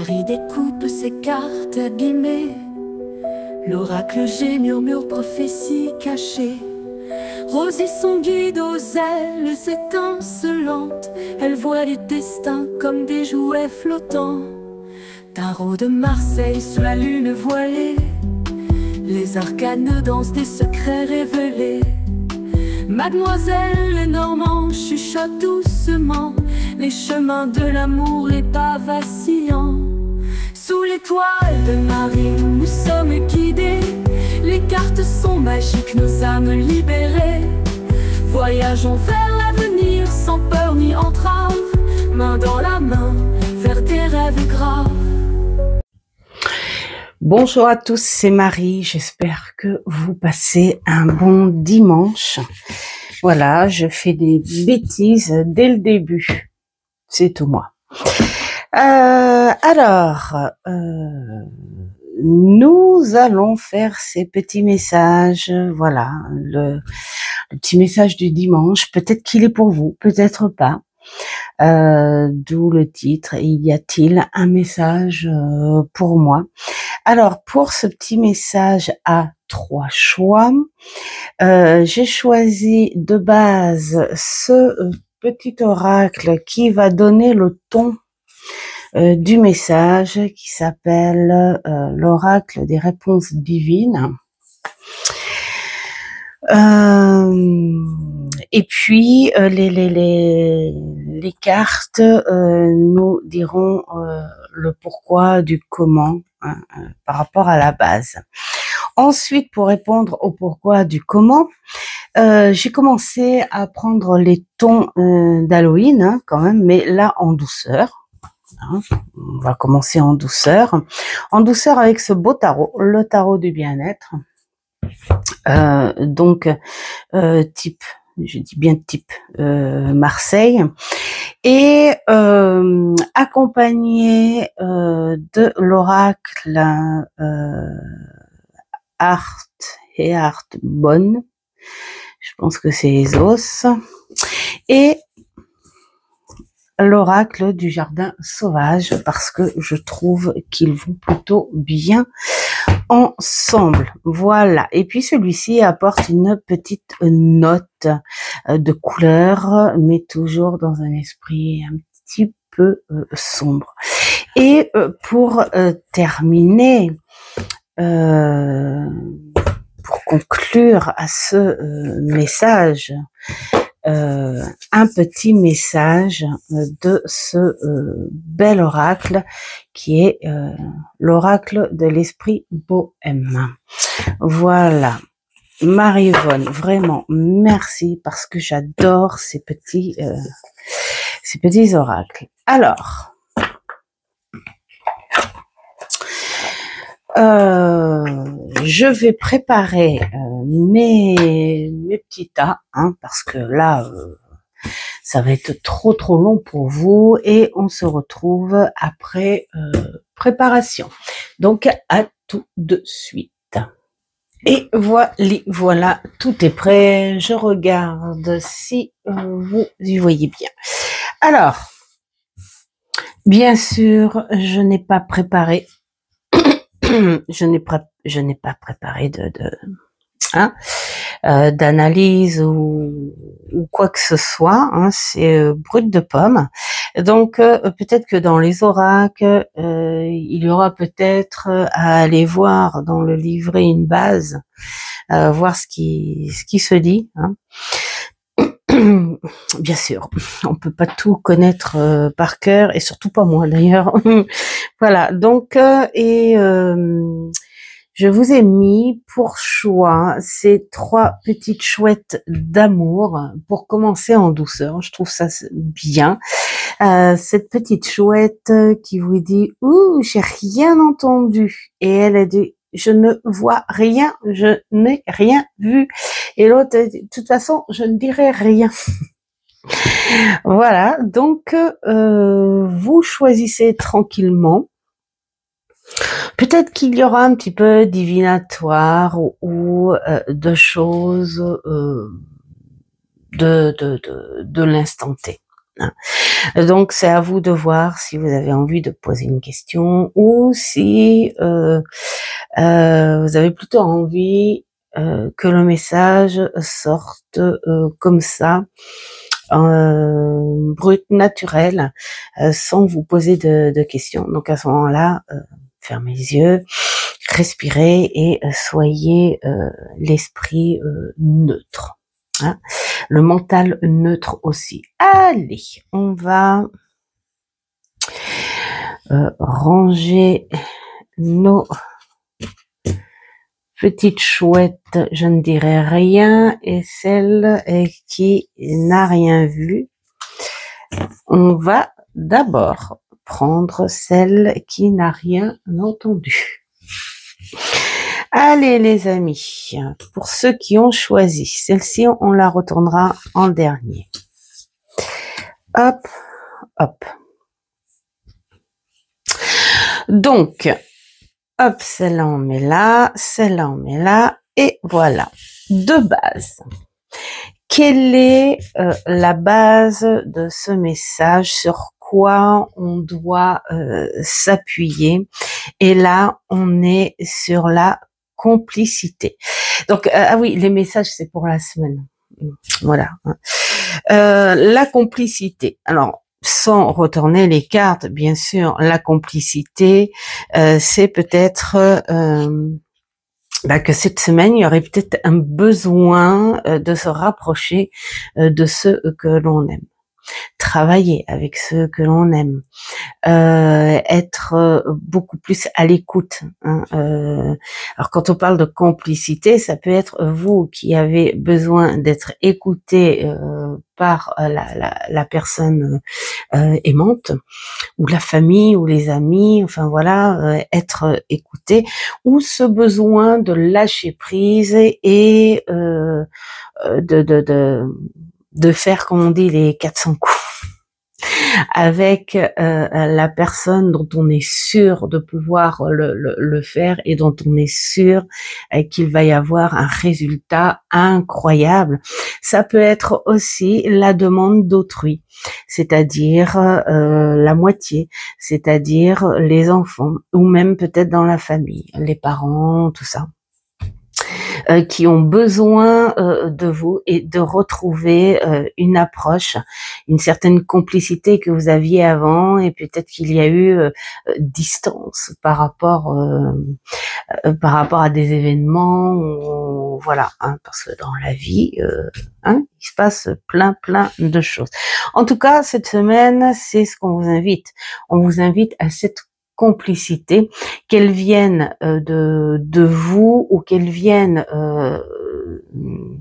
Marie découpe ses cartes abîmées. L'oracle G murmure prophétie cachée. Rosie son guide aux ailes étincelantes. Elle voit les destins comme des jouets flottants. Tarot de Marseille sous la lune voilée. Les arcanes dansent des secrets révélés. Mademoiselle Lenormand chuchote doucement les chemins de l'amour, les pas vacillants. Sous l'étoile de Marie, nous sommes guidés. Les cartes sont magiques, nos âmes libérées. Voyageons vers l'avenir sans peur ni entrave, main dans la main vers des rêves graves. Bonjour à tous, c'est Marie, j'espère que vous passez un bon dimanche. Voilà, je fais des bêtises dès le début, c'est tout moi. Nous allons faire ces petits messages, voilà, le petit message du dimanche, peut-être qu'il est pour vous, peut-être pas. D'où le titre, y a-t-il un message pour moi? Alors, pour ce petit message à 3 choix, j'ai choisi de base ce petit oracle qui va donner le ton du message, qui s'appelle l'oracle des réponses divines. Et puis les cartes nous diront le pourquoi du comment par rapport à la base. Ensuite, pour répondre au pourquoi du comment, j'ai commencé à prendre les tons d'Halloween quand même, mais là en douceur. On va commencer en douceur avec ce beau tarot, le tarot du bien-être. Type, je dis bien type Marseille, et accompagné de l'oracle Art et Art Bonne, je pense que c'est les os, et l'oracle du jardin sauvage, parce que je trouve qu'ils vont plutôt bien ensemble. Voilà. Et puis celui-ci apporte une petite note de couleur, mais toujours dans un esprit un petit peu sombre. Et pour terminer, pour conclure à ce message, un petit message de ce bel oracle qui est l'oracle de l'esprit bohème. Voilà. Marie-Yvonne, vraiment merci, parce que j'adore ces petits oracles. Alors, je vais préparer mes petits tas, parce que là, ça va être trop long pour vous, et on se retrouve après préparation. Donc, à tout de suite. Et voilà, tout est prêt. Je regarde si vous y voyez bien. Alors, bien sûr, je n'ai pas préparé je n'ai pas préparé d'analyse ou quoi que ce soit, c'est brut de pomme. Donc peut-être que dans les oracles, il y aura peut-être à aller voir dans le livret une base, voir ce qui se dit. Bien sûr, on peut pas tout connaître par cœur, et surtout pas moi d'ailleurs. Voilà, donc je vous ai mis pour choix ces 3 petites chouettes d'amour pour commencer en douceur. Je trouve ça bien. Cette petite chouette qui vous dit « Ouh, j'ai rien entendu » et elle a dit « Je ne vois rien, je n'ai rien vu » et l'autre a dit « De toute façon, je ne dirai rien ». Voilà, donc vous choisissez tranquillement. Peut-être qu'il y aura un petit peu divinatoire ou de choses de l'instant T. Donc c'est à vous de voir si vous avez envie de poser une question ou si vous avez plutôt envie que le message sorte comme ça, brut, naturel, sans vous poser de questions. Donc à ce moment-là, fermez les yeux, respirez et soyez l'esprit neutre. Hein, le mental neutre aussi. Allez, on va ranger nos petites chouettes, je ne dirai rien, et celle qui n'a rien vu, on va d'abord prendre celle qui n'a rien entendu. Allez les amis, pour ceux qui ont choisi, celle-ci on la retournera en dernier. Hop, hop. Donc, hop, celle-là on met là, celle-là on met là, et voilà. De base, quelle est la base de ce message, sur quoi on doit s'appuyer? Et là, on est sur la complicité. Donc, ah oui, les messages, c'est pour la semaine. Voilà. La complicité. Alors, sans retourner les cartes, bien sûr, la complicité, c'est peut-être que cette semaine, il y aurait peut-être un besoin de se rapprocher de ceux que l'on aime. Travailler avec ceux que l'on aime, être beaucoup plus à l'écoute. Hein. Alors quand on parle de complicité, ça peut être vous qui avez besoin d'être écouté par la personne aimante, ou la famille, ou les amis, enfin voilà, être écouté, ou ce besoin de lâcher prise et de faire, comme on dit, les 400 coups avec la personne dont on est sûr de pouvoir le faire et dont on est sûr qu'il va y avoir un résultat incroyable. Ça peut être aussi la demande d'autrui, c'est-à-dire la moitié, c'est-à-dire les enfants, ou même peut-être dans la famille, les parents, tout ça. Qui ont besoin de vous et de retrouver une approche, une certaine complicité que vous aviez avant, et peut-être qu'il y a eu distance par rapport à des événements, ou, voilà, hein, parce que dans la vie, il se passe plein de choses. En tout cas, cette semaine, c'est ce qu'on vous invite. On vous invite à cette complicité, qu'elle vienne de vous ou qu'elle vienne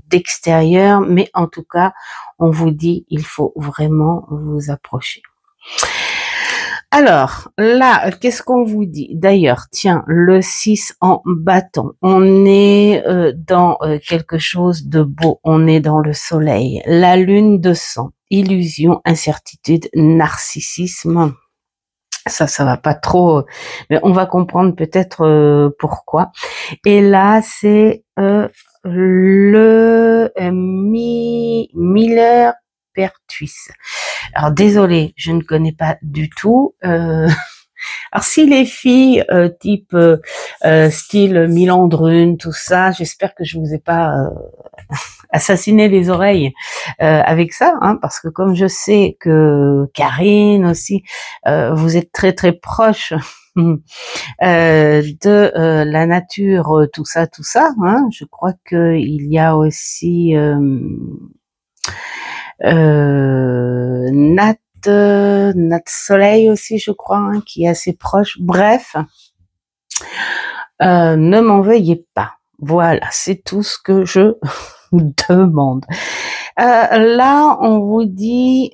d'extérieur, mais en tout cas, on vous dit, il faut vraiment vous approcher. Alors, là, qu'est-ce qu'on vous dit? D'ailleurs, tiens, le 6 en bâton, on est dans quelque chose de beau, on est dans le soleil, la lune de sang, illusion, incertitude, narcissisme. Ça va pas trop, mais on va comprendre peut-être pourquoi. Et là, c'est le Miller Pertuis. Alors désolé, je ne connais pas du tout. Alors si les filles type style Milandrune, tout ça, j'espère que je vous ai pas assassiné les oreilles avec ça, hein, parce que comme je sais que Karine aussi, vous êtes très proche de la nature, tout ça, hein, je crois que il y a aussi Nat Soleil aussi, je crois, hein, qui est assez proche. Bref, ne m'en veuillez pas. Voilà, c'est tout ce que je demande. Là, on vous dit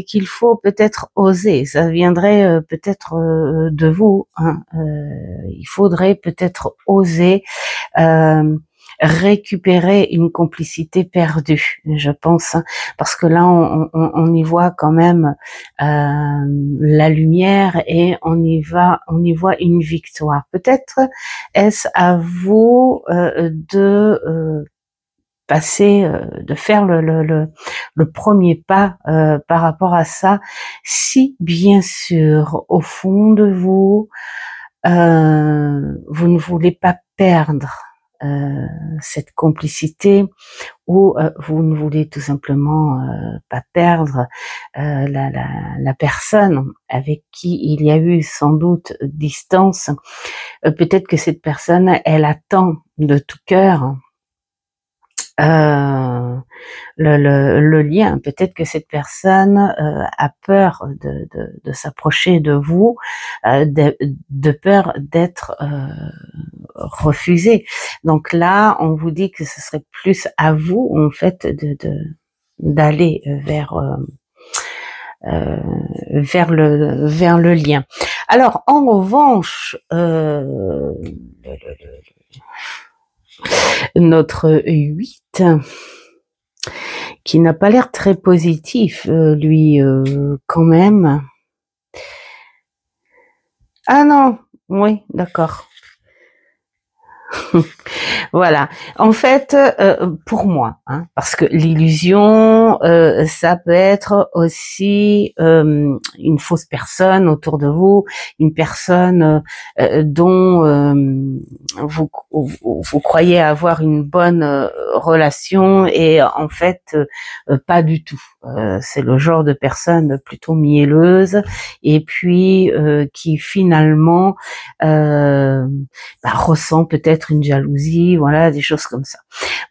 qu'il faut peut-être oser. Ça viendrait peut-être de vous. Hein. Il faudrait peut-être oser récupérer une complicité perdue, je pense, hein, parce que là, on y voit quand même la lumière et on y voit une victoire. Peut-être est-ce à vous de passer, de faire le premier pas par rapport à ça, si bien sûr au fond de vous, vous ne voulez pas perdre cette complicité, ou vous ne voulez tout simplement pas perdre la personne avec qui il y a eu sans doute distance. Peut-être que cette personne, elle attend de tout cœur euh, le lien. Peut-être que cette personne a peur de s'approcher de vous, de peur d'être refusée. Donc là, on vous dit que ce serait plus à vous, en fait, d'aller vers le lien. Alors, en revanche, notre 8, qui n'a pas l'air très positif, lui, quand même. Ah non, oui, d'accord. Voilà. En fait, pour moi, hein, parce que l'illusion, ça peut être aussi une fausse personne autour de vous, une personne dont vous croyez avoir une bonne relation, et en fait, pas du tout. C'est le genre de personne plutôt mielleuse, et puis qui finalement ressent peut-être une jalousie, voilà, des choses comme ça.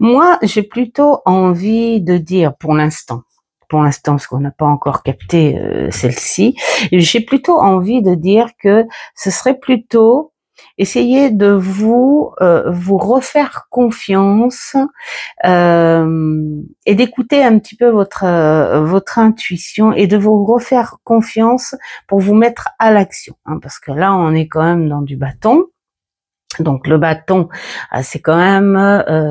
Moi, j'ai plutôt envie de dire, pour l'instant, parce qu'on n'a pas encore capté celle-ci, j'ai plutôt envie de dire que ce serait plutôt essayer de vous refaire confiance et d'écouter un petit peu votre intuition, et de vous refaire confiance pour vous mettre à l'action, hein, parce que là, on est quand même dans du bâton. Donc le bâton, c'est quand même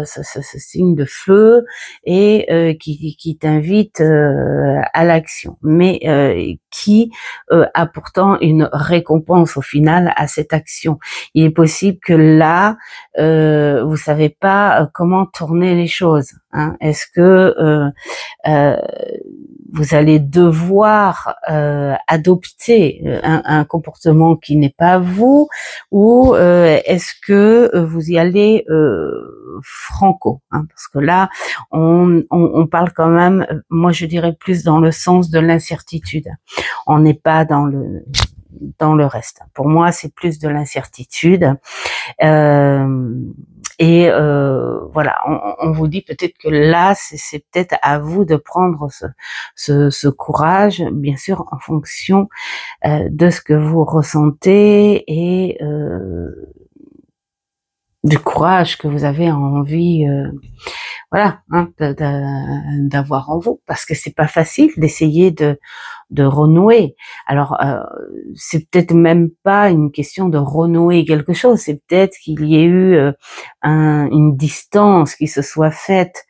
ce signe de feu, et qui t'invite à l'action, mais qui a pourtant une récompense au final à cette action. Il est possible que là, vous savez pas comment tourner les choses, hein. Est-ce que euh, vous allez devoir adopter un comportement qui n'est pas vous, ou est-ce que vous y allez franco, hein, parce que là on parle quand même, moi je dirais plus dans le sens de l'incertitude. On n'est pas dans le reste. Pour moi, c'est plus de l'incertitude. Voilà, on vous dit peut-être que là, c'est peut-être à vous de prendre ce courage, bien sûr, en fonction de ce que vous ressentez, et du courage que vous avez envie, voilà, hein, d'avoir en vous, parce que c'est pas facile d'essayer de renouer. Alors, c'est peut-être même pas une question de renouer quelque chose, c'est peut-être qu'il y ait eu une distance qui se soit faite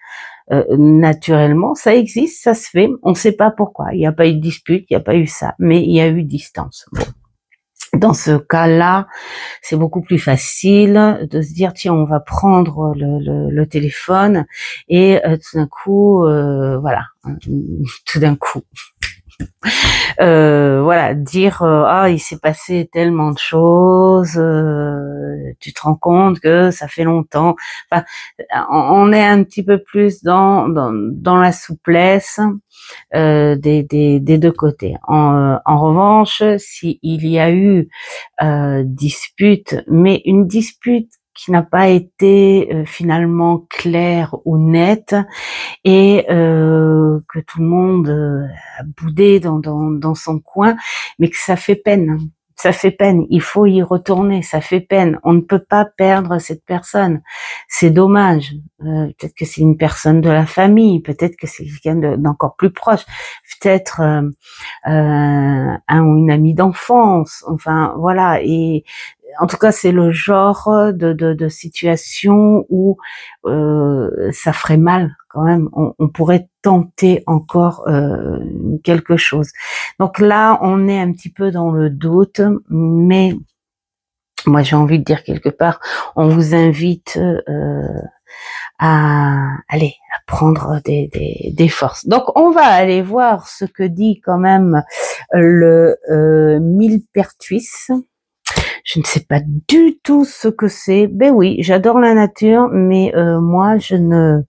naturellement. Ça existe, ça se fait, on ne sait pas pourquoi. Il n'y a pas eu de dispute, il n'y a pas eu ça, mais il y a eu distance. Bon. Dans ce cas-là, c'est beaucoup plus facile de se dire, tiens, on va prendre le téléphone, et tout d'un coup, voilà, tout d'un coup, voilà, dire ah, il s'est passé tellement de choses, tu te rends compte que ça fait longtemps. Enfin, on est un petit peu plus dans la souplesse des deux côtés. En revanche, s'il y a eu dispute, mais une dispute qui n'a pas été finalement claire ou nette, et que tout le monde a boudé dans son coin, mais que ça fait peine. Ça fait peine, il faut y retourner, ça fait peine. On ne peut pas perdre cette personne. C'est dommage. Peut-être que c'est une personne de la famille, peut-être que c'est quelqu'un d'encore plus proche, peut-être un ou une amie d'enfance. Enfin, voilà. Et en tout cas, c'est le genre de situation où ça ferait mal quand même. On pourrait tenter encore quelque chose. Donc là, on est un petit peu dans le doute, mais moi j'ai envie de dire quelque part, on vous invite aller à prendre des forces. Donc on va aller voir ce que dit quand même le millepertuis. Je ne sais pas du tout ce que c'est. Ben oui, j'adore la nature, mais moi je ne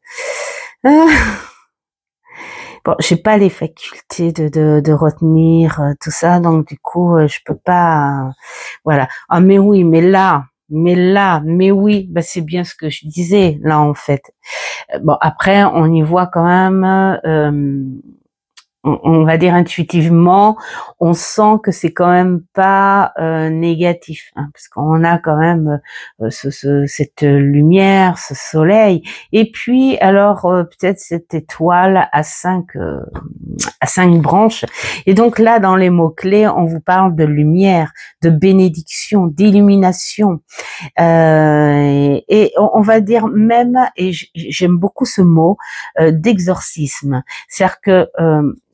bon, j'ai pas les facultés de retenir tout ça, donc du coup je peux pas voilà. Ah mais oui, mais oui, bah c'est bien ce que je disais là en fait. Bon après on y voit quand même on va dire intuitivement, on sent que c'est quand même pas négatif, hein, parce qu'on a quand même cette lumière, ce soleil, et puis alors peut-être cette étoile à cinq branches. Et donc là, dans les mots clés, on vous parle de lumière, de bénédiction, d'illumination, et on va dire même, et j'aime beaucoup ce mot, d'exorcisme. C'est-à-dire que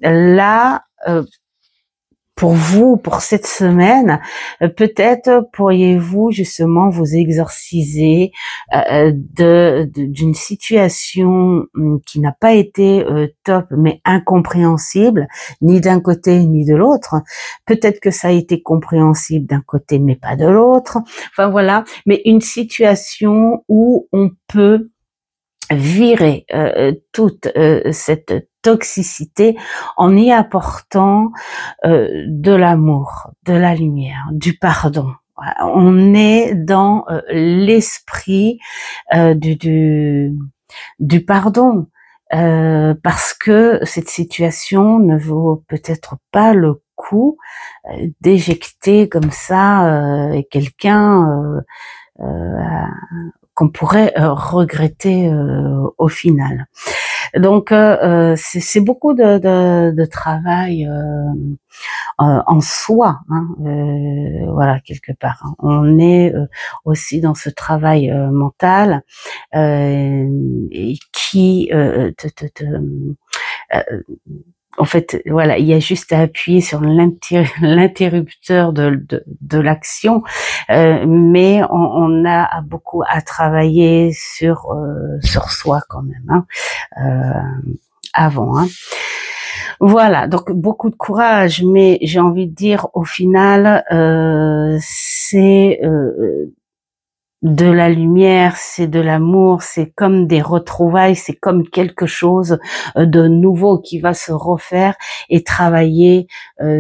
là, pour vous, pour cette semaine, peut-être pourriez-vous justement vous exorciser d'une situation qui n'a pas été top, mais incompréhensible, ni d'un côté ni de l'autre. Peut-être que ça a été compréhensible d'un côté, mais pas de l'autre. Enfin voilà, mais une situation où on peut virer toute cette toxicité en y apportant de l'amour, de la lumière, du pardon. On est dans l'esprit du pardon, parce que cette situation ne vaut peut-être pas le coup d'éjecter comme ça quelqu'un qu'on pourrait regretter au final. Donc c'est beaucoup de travail en soi, hein, voilà quelque part. Hein. On est aussi dans ce travail mental et qui en fait, voilà, il y a juste à appuyer sur l'interrupteur de l'action, mais on a beaucoup à travailler sur soi quand même, hein, avant. Hein. Voilà, donc beaucoup de courage, mais j'ai envie de dire, au final, c'est de la lumière, c'est de l'amour, c'est comme des retrouvailles, c'est comme quelque chose de nouveau qui va se refaire et travailler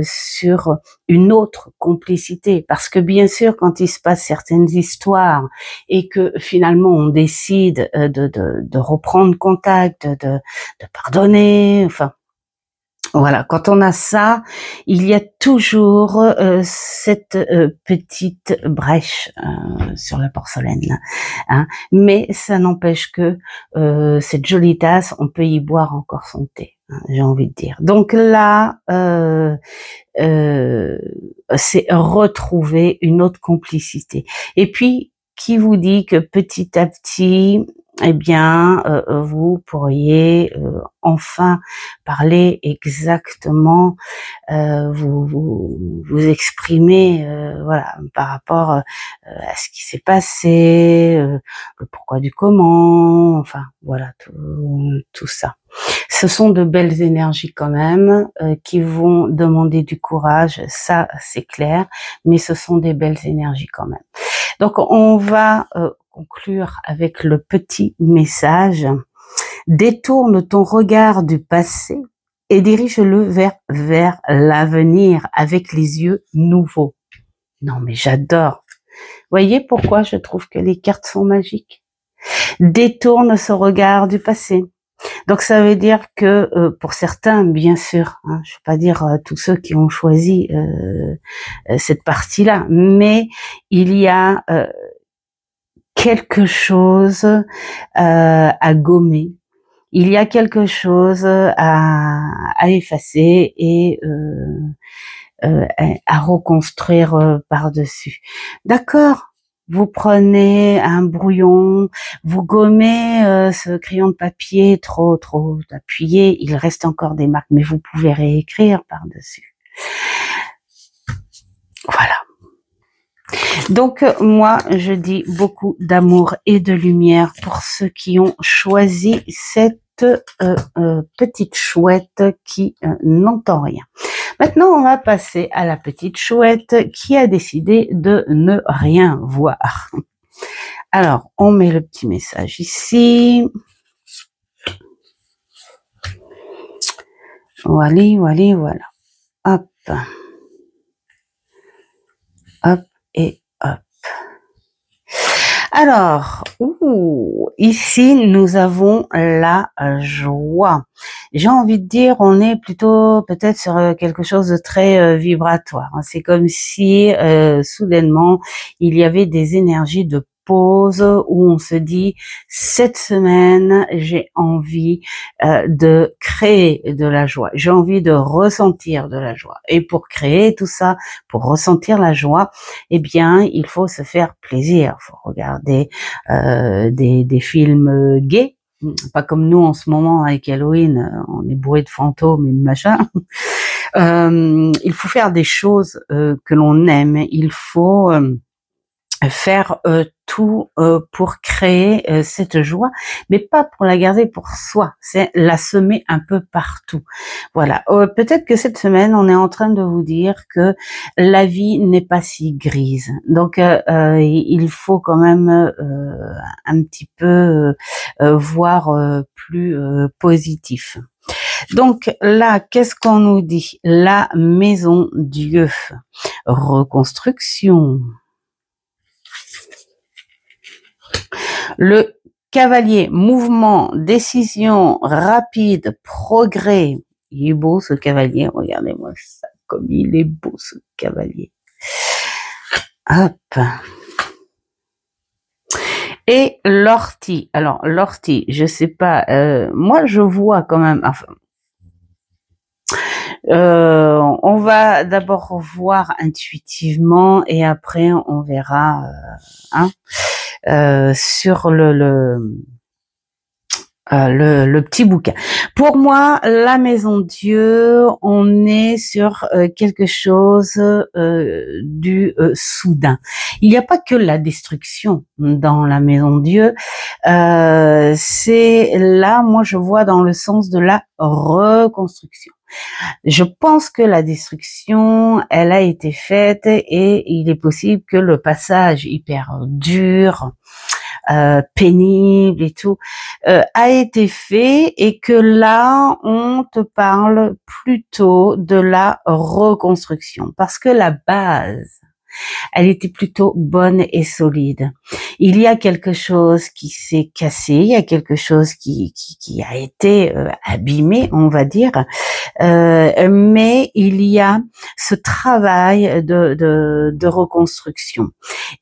sur une autre complicité. Parce que bien sûr, quand il se passe certaines histoires et que finalement on décide de reprendre contact, de pardonner, enfin, voilà, quand on a ça, il y a toujours cette petite brèche sur la porcelaine, hein. Mais ça n'empêche que cette jolie tasse, on peut y boire encore son thé, hein, j'ai envie de dire. Donc là, c'est retrouver une autre complicité. Et puis, qui vous dit que petit à petit, eh bien, vous pourriez enfin parler exactement, vous exprimer, voilà, par rapport à ce qui s'est passé, le pourquoi du comment, enfin voilà, tout ça. Ce sont de belles énergies quand même qui vont demander du courage, ça c'est clair, mais ce sont des belles énergies quand même. Donc on va conclure avec le petit message. Détourne ton regard du passé et dirige-le vers l'avenir avec les yeux nouveaux. Non mais j'adore. Voyez pourquoi je trouve que les cartes sont magiques. Détourne ce regard du passé. Donc ça veut dire que pour certains, bien sûr, hein, je ne veux pas dire tous ceux qui ont choisi cette partie-là, mais il y a quelque chose à gommer, il y a quelque chose à effacer et à reconstruire par-dessus. D'accord, vous prenez un brouillon, vous gommez ce crayon de papier trop appuyé, il reste encore des marques, mais vous pouvez réécrire par-dessus. Voilà. Donc, moi, je dis beaucoup d'amour et de lumière pour ceux qui ont choisi cette petite chouette qui n'entend rien. Maintenant, on va passer à la petite chouette qui a décidé de ne rien voir. Alors, on met le petit message ici. Voilà, voilà, voilà. Hop. Hop et hop. Alors, ici, nous avons la joie. J'ai envie de dire, on est plutôt peut-être sur quelque chose de très vibratoire. C'est comme si soudainement, il y avait des énergies de pause où on se dit, cette semaine, j'ai envie de créer de la joie. J'ai envie de ressentir de la joie. Et pour créer tout ça, pour ressentir la joie, eh bien, il faut se faire plaisir. Il faut regarder des films gays. Pas comme nous en ce moment avec Halloween, on est bourré de fantômes et de machin. Il faut faire des choses que l'on aime. Il faut faire tout pour créer cette joie, mais pas pour la garder pour soi, c'est la semer un peu partout. Voilà, peut-être que cette semaine, on est en train de vous dire que la vie n'est pas si grise. Donc, il faut quand même un petit peu voir plus positif. Donc là, qu'est-ce qu'on nous dit? La maison Dieu, reconstruction. Le cavalier, mouvement, décision, rapide, progrès. Il est beau ce cavalier, regardez-moi ça, comme il est beau ce cavalier. Hop. Et l'ortie. Alors l'ortie, je sais pas, moi je vois quand même, enfin, on va d'abord voir intuitivement et après on verra sur le petit bouquin. Pour moi, la maison Dieu, on est sur quelque chose du soudain. Il n'y a pas que la destruction dans la maison Dieu. C'est là, moi, je vois dans le sens de la reconstruction. Je pense que la destruction, elle a été faite et il est possible que le passage hyper dur, pénible et tout, a été fait et que là, on te parle plutôt de la reconstruction parce que la base, elle était plutôt bonne et solide. Il y a quelque chose qui s'est cassé, il y a quelque chose qui a été abîmé, on va dire, mais il y a ce travail de reconstruction.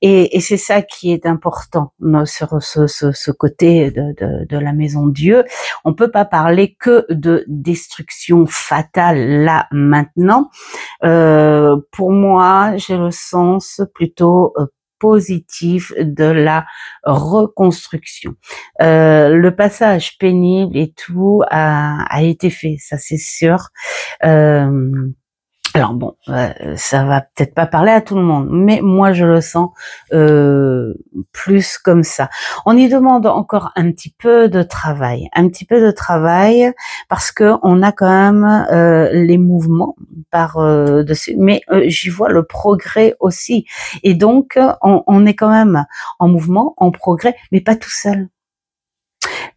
Et c'est ça qui est important sur ce côté de la maison Dieu. On peut pas parler que de destruction fatale là maintenant. Pour moi, j'ai le sens plutôt positif de la reconstruction. Le passage pénible et tout a été fait, ça c'est sûr. Alors bon, ça va peut-être pas parler à tout le monde, mais moi je le sens plus comme ça. On y demande encore un petit peu de travail, parce que on a quand même les mouvements par dessus, mais j'y vois le progrès aussi. Et donc on est quand même en mouvement, en progrès, mais pas tout seul.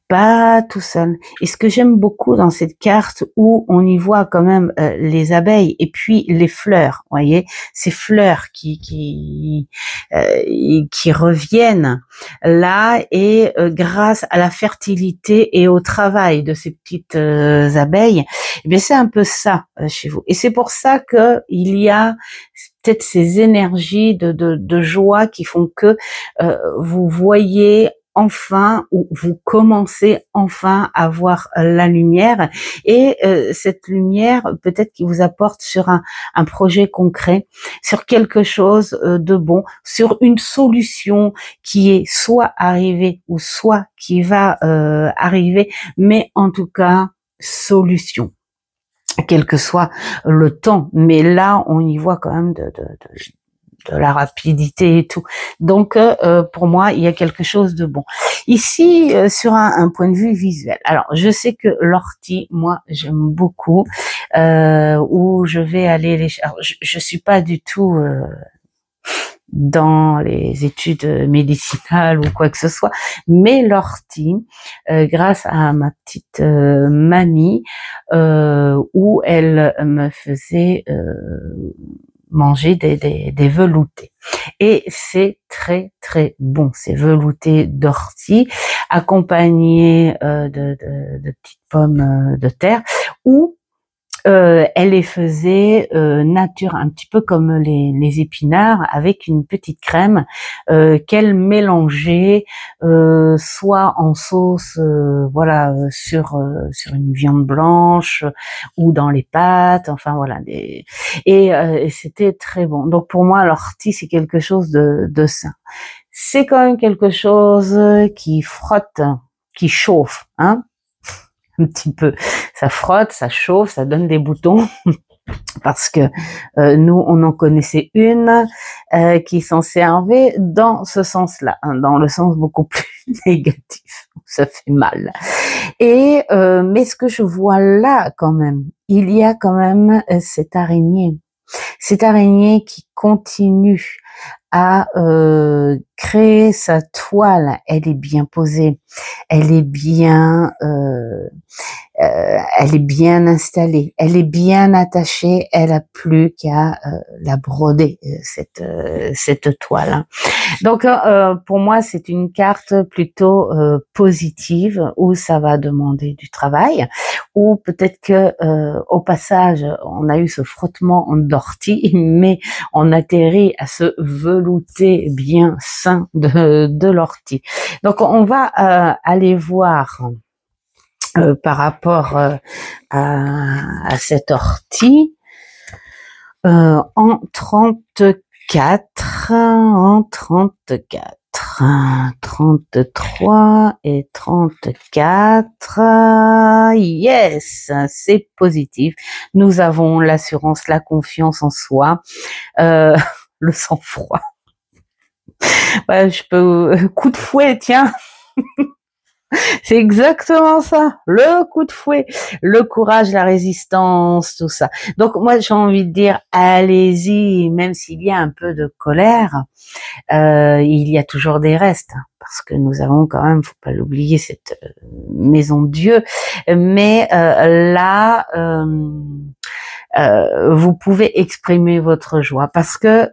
Pas tout seul. Et ce que j'aime beaucoup dans cette carte où on y voit quand même les abeilles et puis les fleurs, voyez, ces fleurs qui reviennent là et grâce à la fertilité et au travail de ces petites abeilles, eh bien c'est un peu ça chez vous. Et c'est pour ça que il y a peut-être ces énergies de joie qui font que vous voyez enfin, ou vous commencez enfin à voir la lumière, et cette lumière peut-être qui vous apporte sur un projet concret, sur quelque chose de bon, sur une solution qui est soit arrivée ou soit qui va arriver, mais en tout cas solution, quel que soit le temps. Mais là on y voit quand même de la rapidité et tout. Donc, pour moi, il y a quelque chose de bon. Ici, sur un point de vue visuel. Alors, je sais que l'ortie, moi, j'aime beaucoup. Où je vais aller les... Alors, je suis pas du tout... dans les études médicinales ou quoi que ce soit, mais l'ortie, grâce à ma petite mamie, où elle me faisait manger des veloutés. Et c'est très très bon, ces veloutés d'ortie, accompagnés de petites pommes de terre, ou elle les faisait nature, un petit peu comme les épinards, avec une petite crème qu'elle mélangeait soit en sauce, voilà, sur une viande blanche ou dans les pâtes, enfin voilà. Et c'était très bon. Donc pour moi, l'ortie c'est quelque chose de sain. C'est quand même quelque chose qui frotte, qui chauffe, hein. Un petit peu, ça frotte, ça chauffe, ça donne des boutons, parce que nous on en connaissait une qui s'en servait dans ce sens-là, hein, dans le sens beaucoup plus négatif, ça fait mal. Et mais ce que je vois là quand même, il y a quand même cette araignée qui continue à créer sa toile. Elle est bien posée, elle est bien installée, elle est bien attachée, elle a plus qu'à la broder, cette toile, hein. Donc pour moi c'est une carte plutôt positive, où ça va demander du travail, ou peut-être que au passage on a eu ce frottement d'ortie, mais on atterrit à se velouter bien sain de l'ortie. Donc on va aller voir par rapport à cette ortie en 34, 33 et 34. Yes, c'est positif. Nous avons l'assurance, la confiance en soi, le sang-froid. Ouais, je peux... coup de fouet, tiens. C'est exactement ça, le coup de fouet, le courage, la résistance, tout ça. Donc moi j'ai envie de dire, allez-y, même s'il y a un peu de colère, il y a toujours des restes, hein, parce que nous avons quand même, faut pas l'oublier, cette maison de Dieu. Mais là, vous pouvez exprimer votre joie, parce que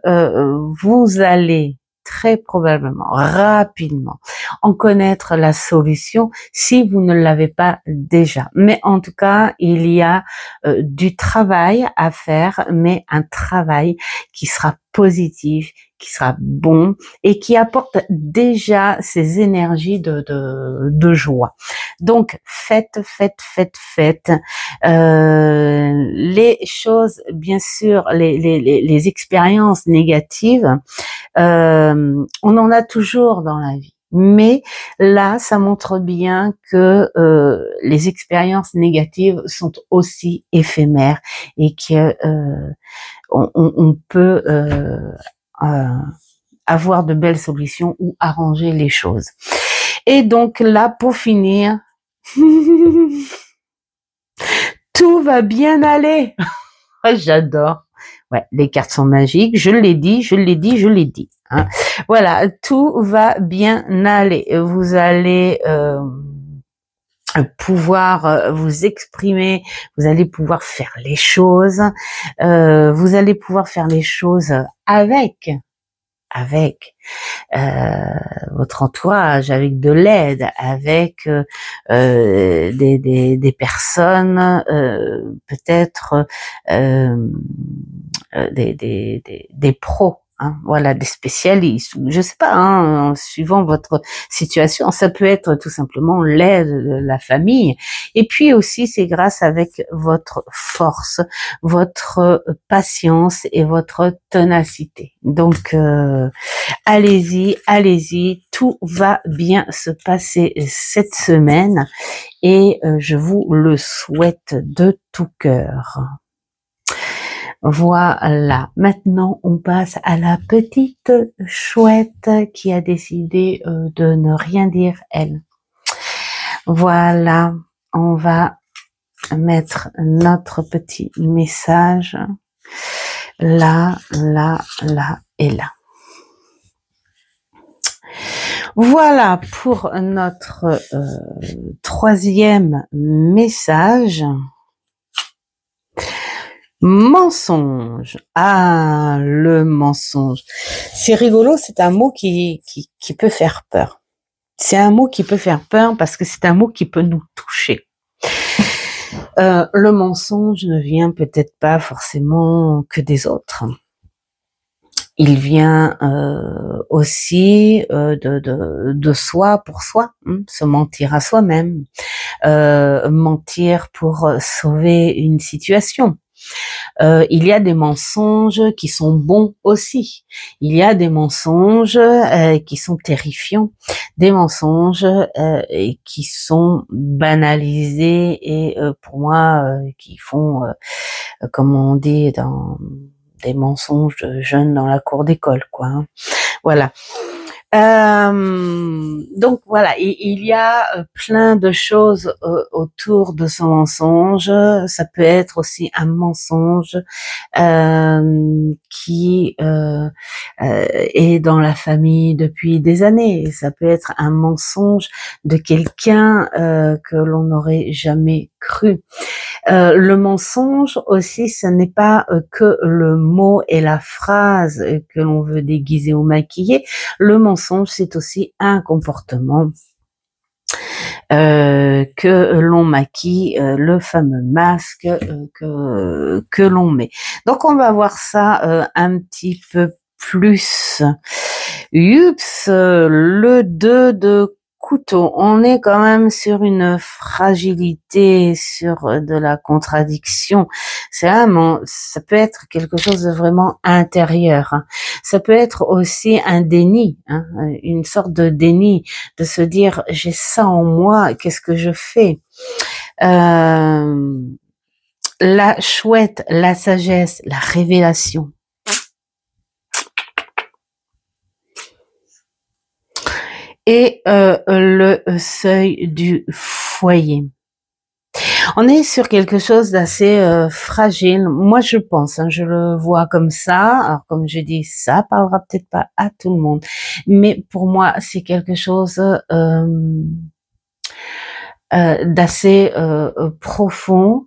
vous allez très probablement, rapidement, en connaître la solution si vous ne l'avez pas déjà. Mais en tout cas, il y a du travail à faire, mais un travail qui sera positif, qui sera bon et qui apporte déjà ces énergies de joie. Donc faites les choses, bien sûr, les expériences négatives, on en a toujours dans la vie. Mais là, ça montre bien que les expériences négatives sont aussi éphémères, et que on peut avoir de belles solutions ou arranger les choses. Et donc là, pour finir, tout va bien aller. J'adore. Ouais, les cartes sont magiques. Je l'ai dit. Hein. Voilà, tout va bien aller. Vous allez pouvoir vous exprimer, vous allez pouvoir faire les choses, vous allez pouvoir faire les choses avec votre entourage, avec de l'aide, avec des personnes, peut-être des pros. Hein, voilà, des spécialistes, je sais pas, hein, suivant votre situation, ça peut être tout simplement l'aide de la famille. Et puis aussi, c'est grâce avec votre force, votre patience et votre ténacité. Donc, allez-y, tout va bien se passer cette semaine, et je vous le souhaite de tout cœur. Voilà. Maintenant, on passe à la petite chouette qui a décidé de ne rien dire, elle. Voilà. On va mettre notre petit message là, là, là et là. Voilà pour notre troisième message. Mensonge. Ah, le mensonge. C'est rigolo, c'est un mot qui peut faire peur. C'est un mot qui peut faire peur parce que c'est un mot qui peut nous toucher. Le mensonge ne vient peut-être pas forcément que des autres. Il vient aussi de soi pour soi, se mentir à soi-même, mentir pour sauver une situation. Il y a des mensonges qui sont bons aussi. Il y a des mensonges qui sont terrifiants, des mensonges qui sont banalisés et pour moi qui font, comme on dit dans des mensonges de jeunes dans la cour d'école, quoi. Hein. Voilà. Donc voilà, il y a plein de choses autour de ce mensonge. Ça peut être aussi un mensonge qui est dans la famille depuis des années. Ça peut être un mensonge de quelqu'un que l'on n'aurait jamais cru. Le mensonge aussi, ce n'est pas que le mot et la phrase que l'on veut déguiser ou maquiller. Le mensonge, c'est aussi un comportement que l'on maquille, le fameux masque que l'on met. Donc on va voir ça un petit peu plus. Oups, le 2 de couteau. On est quand même sur une fragilité, sur de la contradiction. C'est vraiment, ça peut être quelque chose de vraiment intérieur. Hein. Ça peut être aussi un déni, hein, une sorte de déni, de se dire j'ai ça en moi, qu'est-ce que je fais? La chouette, la sagesse, la révélation. Et le seuil du foyer. On est sur quelque chose d'assez fragile. Moi, je pense, hein, je le vois comme ça. Alors, comme je dis, ça parlera peut-être pas à tout le monde, mais pour moi, c'est quelque chose d'assez profond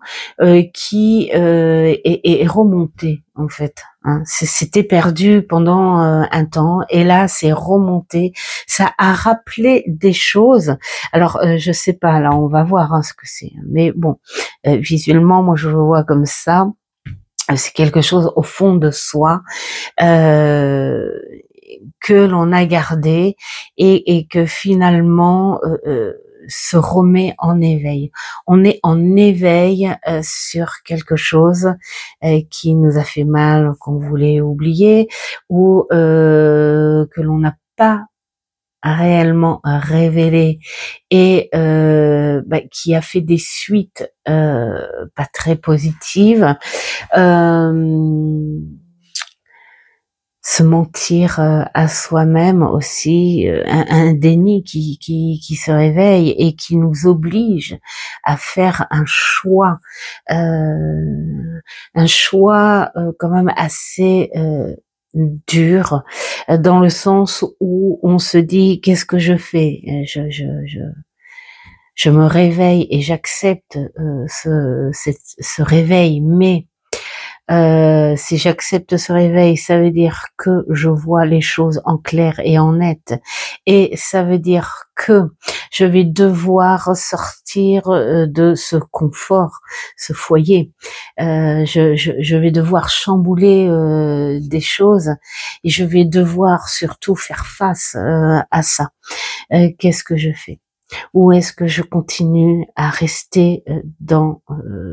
qui est remonté en fait. Hein. C'était perdu pendant un temps et là c'est remonté. Ça a rappelé des choses. Alors je sais pas, là on va voir hein, ce que c'est. Mais bon, visuellement moi je le vois comme ça. C'est quelque chose au fond de soi que l'on a gardé et que finalement se remet en éveil. On est en éveil sur quelque chose qui nous a fait mal, qu'on voulait oublier ou que l'on n'a pas réellement révélé et qui a fait des suites pas très positives. Se mentir à soi-même aussi, un déni qui se réveille et qui nous oblige à faire un choix quand même assez dur, dans le sens où on se dit qu'est-ce que je fais, je me réveille et j'accepte ce réveil, mais si j'accepte ce réveil, ça veut dire que je vois les choses en clair et en net. Et ça veut dire que je vais devoir sortir de ce confort, ce foyer. Je vais devoir chambouler des choses et je vais devoir surtout faire face à ça. Qu'est-ce que je fais ? Ou est-ce que je continue à rester dans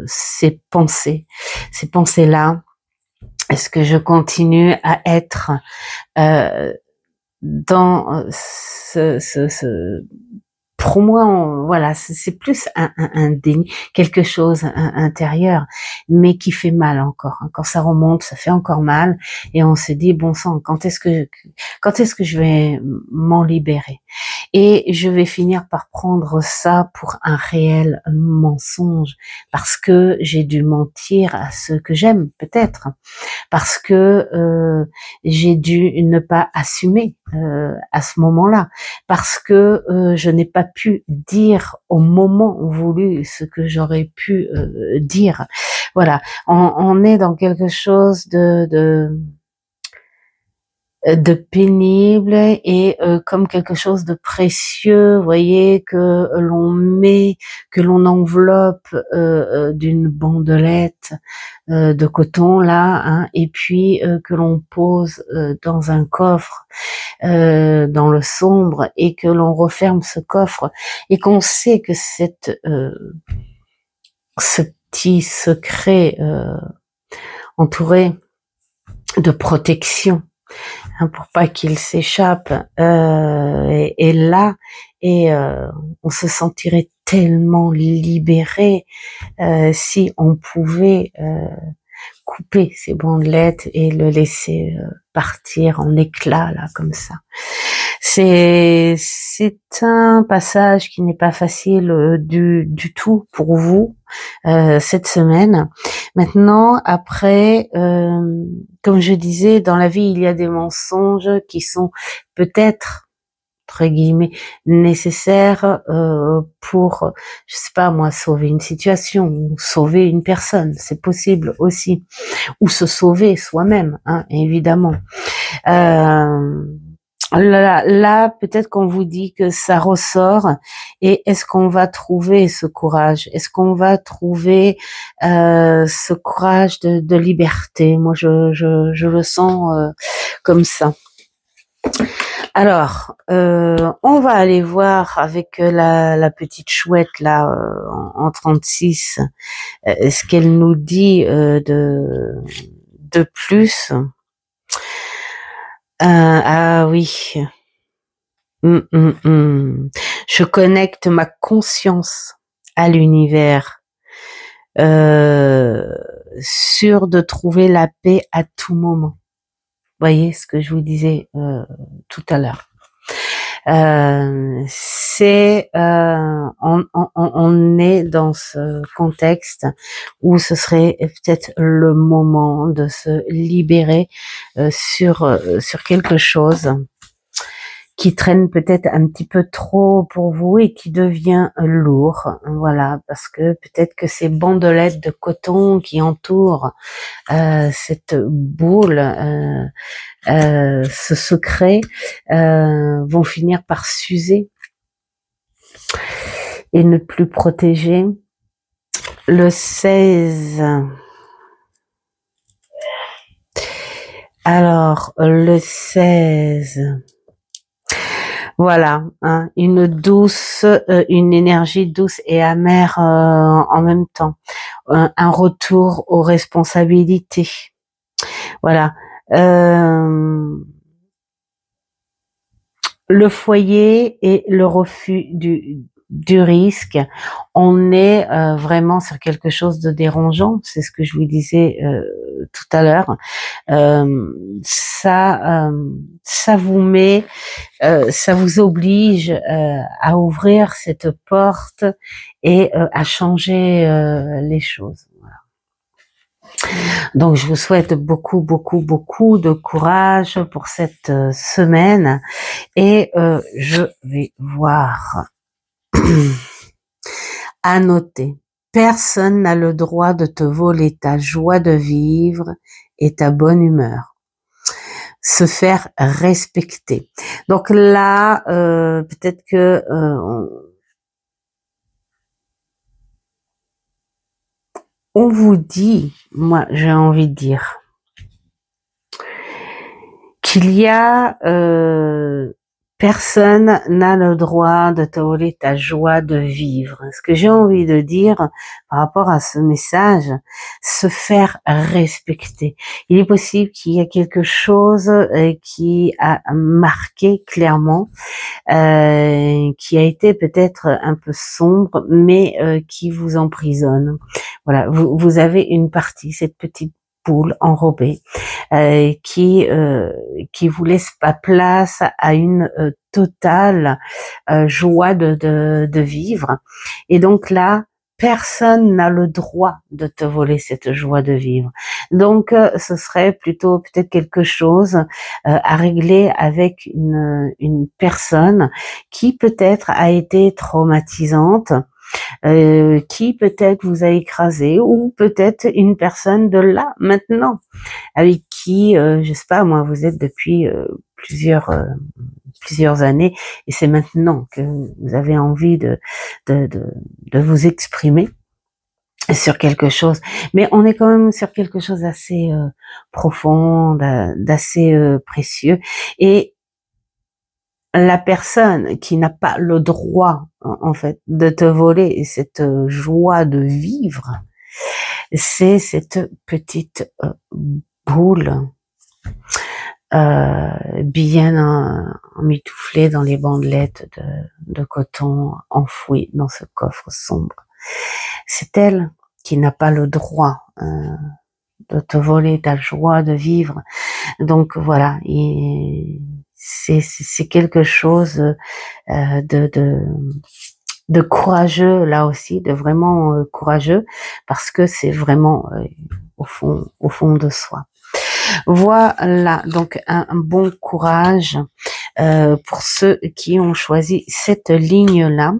ces pensées-là? Est-ce que je continue à être dans pour moi, voilà, c'est plus un déni, quelque chose intérieur. mais qui fait mal encore. Quand ça remonte, ça fait encore mal, et on se dit bon sang, quand est-ce que je vais m'en libérer? Et je vais finir par prendre ça pour un réel mensonge, parce que j'ai dû mentir à ceux que j'aime, peut-être, parce que j'ai dû ne pas assumer à ce moment-là, parce que je n'ai pas pu dire au moment voulu ce que j'aurais pu dire. Voilà, on est dans quelque chose de pénible, et comme quelque chose de précieux, vous voyez, que l'on met, que l'on enveloppe d'une bandelette de coton là, hein, et puis que l'on pose dans un coffre dans le sombre, et que l'on referme ce coffre, et qu'on sait que ce petit secret entouré de protection, hein, pour pas qu'il s'échappe, et là, et on se sentirait tellement libéré si on pouvait couper ces bandelettes et le laisser partir en éclats là, comme ça. C'est un passage qui n'est pas facile du tout pour vous cette semaine. Maintenant, après, comme je disais, dans la vie, il y a des mensonges qui sont peut-être, entre guillemets, nécessaires pour, je sais pas moi, sauver une situation ou sauver une personne. C'est possible aussi, ou se sauver soi-même, hein, évidemment. Là, peut-être qu'on vous dit que ça ressort, et est-ce qu'on va trouver ce courage? Est-ce qu'on va trouver ce courage de liberté? Moi, je le sens comme ça. Alors, on va aller voir avec la petite chouette là en 36 ce qu'elle nous dit de plus. Ah oui. Je connecte ma conscience à l'univers, sûr de trouver la paix à tout moment. Voyez ce que je vous disais tout à l'heure. On est dans ce contexte où ce serait peut-être le moment de se libérer sur quelque chose qui traîne peut-être un petit peu trop pour vous et qui devient lourd, voilà, parce que peut-être que ces bandelettes de coton qui entourent cette boule, ce secret, vont finir par s'user et ne plus protéger. Le 16. Alors, le 16. Voilà, hein, une énergie douce et amère en même temps. Un retour aux responsabilités. Voilà. Le foyer et le refus du risque. On est vraiment sur quelque chose de dérangeant. C'est ce que je vous disais tout à l'heure. Ça vous met, ça vous oblige à ouvrir cette porte et à changer les choses. Voilà. Donc je vous souhaite beaucoup de courage pour cette semaine, et je vais voir. À noter, personne n'a le droit de te voler ta joie de vivre et ta bonne humeur. Se faire respecter. Donc là, peut-être que on vous dit, moi j'ai envie de dire, qu'il y a Personne n'a le droit de te voler ta joie de vivre. Ce que j'ai envie de dire par rapport à ce message, se faire respecter. Il est possible qu'il y ait quelque chose qui a marqué clairement, qui a été peut-être un peu sombre, mais qui vous emprisonne. Voilà, vous avez une partie, cette petite boule enrobée, qui vous laisse pas place à une totale joie de vivre. Et donc là, personne n'a le droit de te voler cette joie de vivre. Donc, ce serait plutôt peut-être quelque chose à régler avec une personne qui peut-être a été traumatisante, qui peut-être vous a écrasé, ou peut-être une personne de là maintenant avec qui, je sais pas moi, vous êtes depuis plusieurs années, et c'est maintenant que vous avez envie de vous exprimer sur quelque chose. Mais on est quand même sur quelque chose d'assez profond, d'assez précieux, et la personne qui n'a pas le droit, en fait, de te voler cette joie de vivre, c'est cette petite boule bien emmitouflée dans les bandelettes de coton enfouies dans ce coffre sombre. C'est elle qui n'a pas le droit de te voler ta joie de vivre. Donc voilà, c'est quelque chose de courageux là aussi, de vraiment courageux, parce que c'est vraiment au fond de soi. Voilà, donc un bon courage pour ceux qui ont choisi cette ligne-là.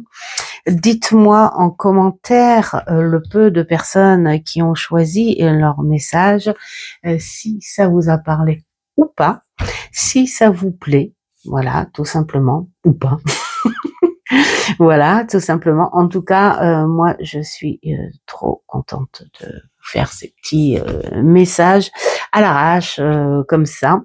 Dites-moi en commentaire le peu de personnes qui ont choisi leur message, si ça vous a parlé ou pas, si ça vous plaît, voilà, tout simplement, ou pas. Voilà, tout simplement. En tout cas, moi, je suis trop contente de vous faire ces petits messages à l'arrache, comme ça.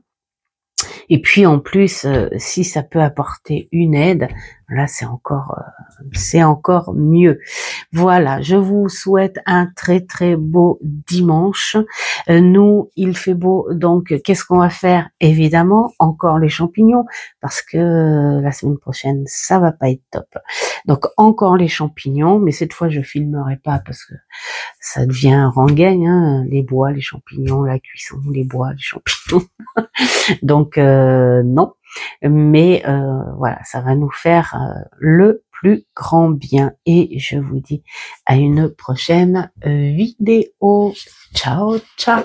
Et puis en plus, si ça peut apporter une aide, là c'est encore mieux. Voilà, je vous souhaite un très très beau dimanche. Nous, il fait beau, donc qu'est-ce qu'on va faire? Évidemment, encore les champignons, parce que la semaine prochaine, ça va pas être top. Donc encore les champignons, mais cette fois je filmerai pas parce que ça devient rengaine, hein, les bois, les champignons, la cuisson, les bois, les champignons. Donc non, mais voilà, ça va nous faire le plus grand bien, et je vous dis à une prochaine vidéo. Ciao, ciao.